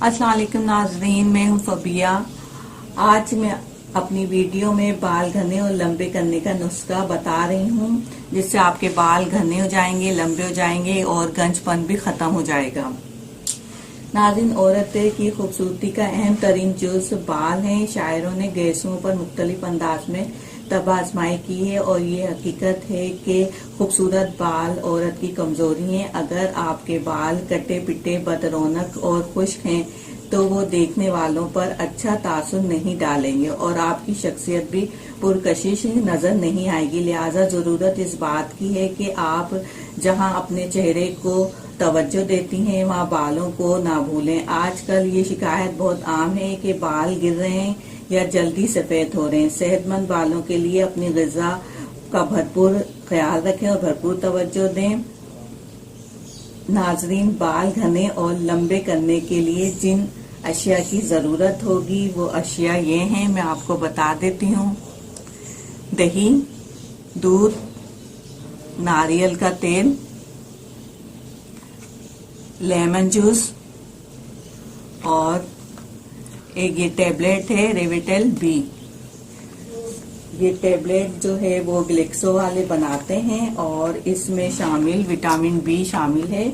अस्सलाम वालेकुम नाज़रीन, मैं हूं फबिया। आज मैं अपनी वीडियो में बाल घने और लंबे करने का नुस्खा बता रही हूं, जिससे आपके बाल घने हो जाएंगे, लंबे हो जाएंगे और गंजपन भी खत्म हो जाएगा। नाज़रीन, औरतें की खूबसूरती का अहम तरीन जुज़्व बाल हैं। शायरों ने गैसों पर मुख्तलिफ अंदाज में तब आजमाई की है और ये हकीकत है कि खूबसूरत बाल औरत की कमजोरी है। अगर आपके बाल कटे पिटे, बदरौनक और खुश्क हैं तो वो देखने वालों पर अच्छा तासुर नहीं डालेंगे और आपकी शख्सियत भी पुरकशिश नजर नहीं आएगी। लिहाजा जरूरत इस बात की है कि आप जहां अपने चेहरे को तवज्जो देती हैं वहां बालों को ना भूलें। आजकल ये शिकायत बहुत आम है कि बाल गिर रहे हैं या जल्दी सफेद हो रहे हैं। सेहतमंद बालों के लिए अपनी ग़िज़ा का भरपूर ख्याल रखें और भरपूर तवज्जो दें। नाजरीन, बाल घने और लंबे करने के लिए जिन अशिया की जरूरत होगी वो अशिया ये हैं, मैं आपको बता देती हूँ। दही, दूध, नारियल का तेल, लेमन जूस और एक ये टैबलेट है रेविटेल बी। ये टैबलेट जो है वो ग्लेक्सो वाले बनाते हैं और इसमें शामिल विटामिन बी शामिल है,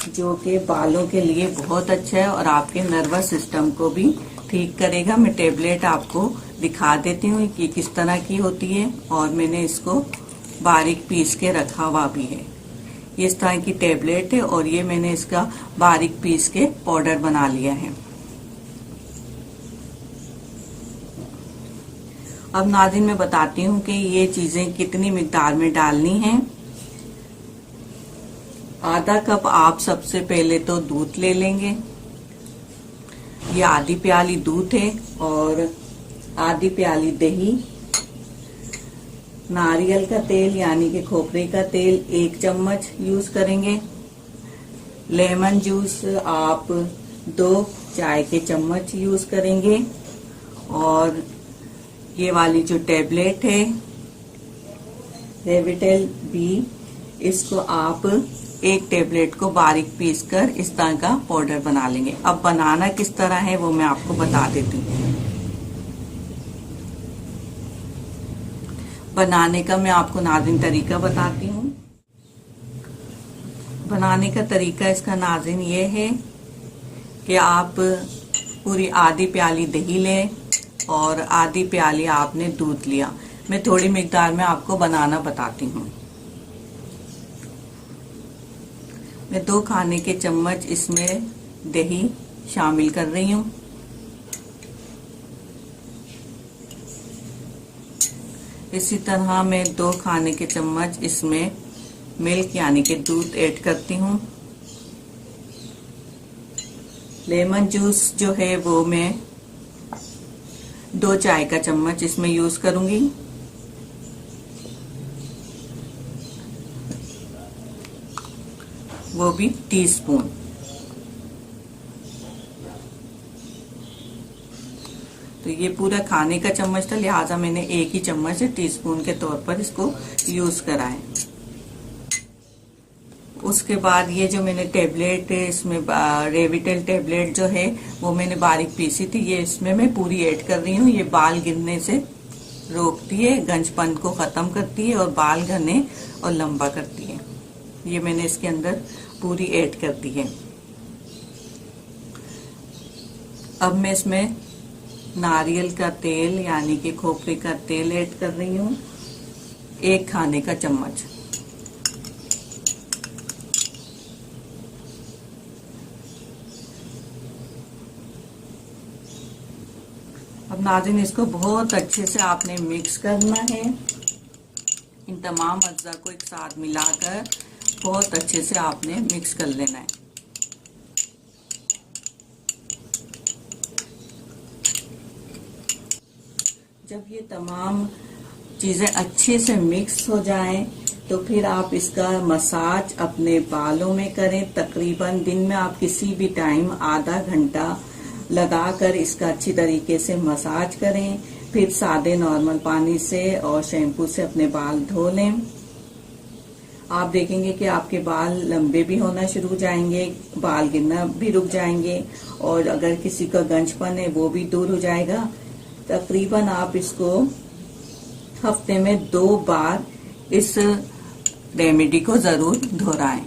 जो कि बालों के लिए बहुत अच्छा है और आपके नर्वस सिस्टम को भी ठीक करेगा। मैं टैबलेट आपको दिखा देती हूँ कि किस तरह की होती है और मैंने इसको बारीक पीस के रखा हुआ भी है। ये इस तरह की टैबलेट है और ये मैंने इसका बारीक पीस के पाउडर बना लिया है। अब नाज़रीन, मैं बताती हूँ कि ये चीजें कितनी मिकदार में डालनी है। आधा कप आप सबसे पहले तो दूध ले लेंगे। ये आधी प्याली दूध है और आधी प्याली दही, नारियल का तेल यानी कि खोपरे का तेल 1 चम्मच यूज करेंगे। लेमन जूस आप 2 चाय के चम्मच यूज करेंगे और ये वाली जो टैबलेट है रेविटेल बी, इसको आप 1 टैबलेट को बारीक पीस कर इस तरह का पाउडर बना लेंगे। अब बनाना किस तरह है वो मैं आपको बता देती हूँ। बनाने का मैं आपको नाज़रीन तरीका बताती हूँ। बनाने का तरीका इसका नाज़रीन ये है कि आप पूरी आधी प्याली दही लें और आधी प्याली आपने दूध लिया। मैं थोड़ी मिकदार में आपको बनाना बताती हूँ। मैं 2 खाने के चम्मच इसमें दही शामिल कर रही हूँ। इसी तरह मैं 2 खाने के चम्मच इसमें मिल्क यानी कि दूध ऐड करती हूँ। लेमन जूस जो है वो मैं 2 चाय का चम्मच इसमें यूज करूंगी। वो भी टीस्पून। तो ये पूरा खाने का चम्मच था, लिहाजा मैंने 1 ही चम्मच टीस्पून के तौर पर इसको यूज करा है। उसके बाद ये जो मैंने टैबलेट है इसमें रेविटेल टैबलेट जो है वो मैंने बारीक पीसी थी, ये इसमें मैं पूरी ऐड कर रही हूँ। ये बाल गिरने से रोकती है, गंजपन को खत्म करती है और बाल घने और लंबा करती है। ये मैंने इसके अंदर पूरी ऐड कर दी है। अब मैं इसमें नारियल का तेल यानी कि खोपरे का तेल ऐड कर रही हूँ, 1 खाने का चम्मच। अब नाज़रीन, इसको बहुत अच्छे से आपने मिक्स करना है। इन तमाम अज्जा को एक साथ मिलाकर बहुत अच्छे से आपने मिक्स कर लेना है। जब ये तमाम चीजें अच्छे से मिक्स हो जाएं तो फिर आप इसका मसाज अपने बालों में करें। तकरीबन दिन में आप किसी भी टाइम आधा घंटा लगाकर इसका अच्छी तरीके से मसाज करें। फिर सादे नॉर्मल पानी से और शैम्पू से अपने बाल धो लें आप देखेंगे कि आपके बाल लंबे भी होना शुरू हो जाएंगे, बाल गिरना भी रुक जाएंगे, और अगर किसी का गंजपन है वो भी दूर हो जाएगा। तकरीबन आप इसको हफ्ते में 2 बार इस रेमेडी को जरूर दोहराएं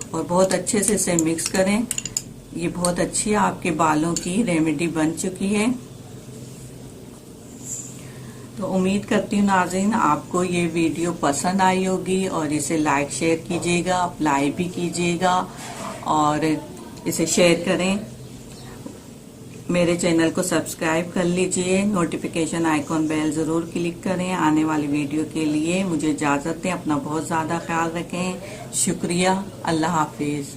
और बहुत अच्छे से इसे मिक्स करें। ये बहुत अच्छी आपके बालों की रेमेडी बन चुकी है। तो उम्मीद करती हूँ नाज़रीन आपको ये वीडियो पसंद आई होगी, और इसे लाइक शेयर कीजिएगा, अप्लाई भी कीजिएगा और इसे शेयर करें। मेरे चैनल को सब्सक्राइब कर लीजिए, नोटिफिकेशन आइकॉन बेल जरूर क्लिक करें आने वाली वीडियो के लिए। मुझे इजाजत दें, अपना बहुत ज्यादा ख्याल रखें। शुक्रिया, अल्लाह हाफिज।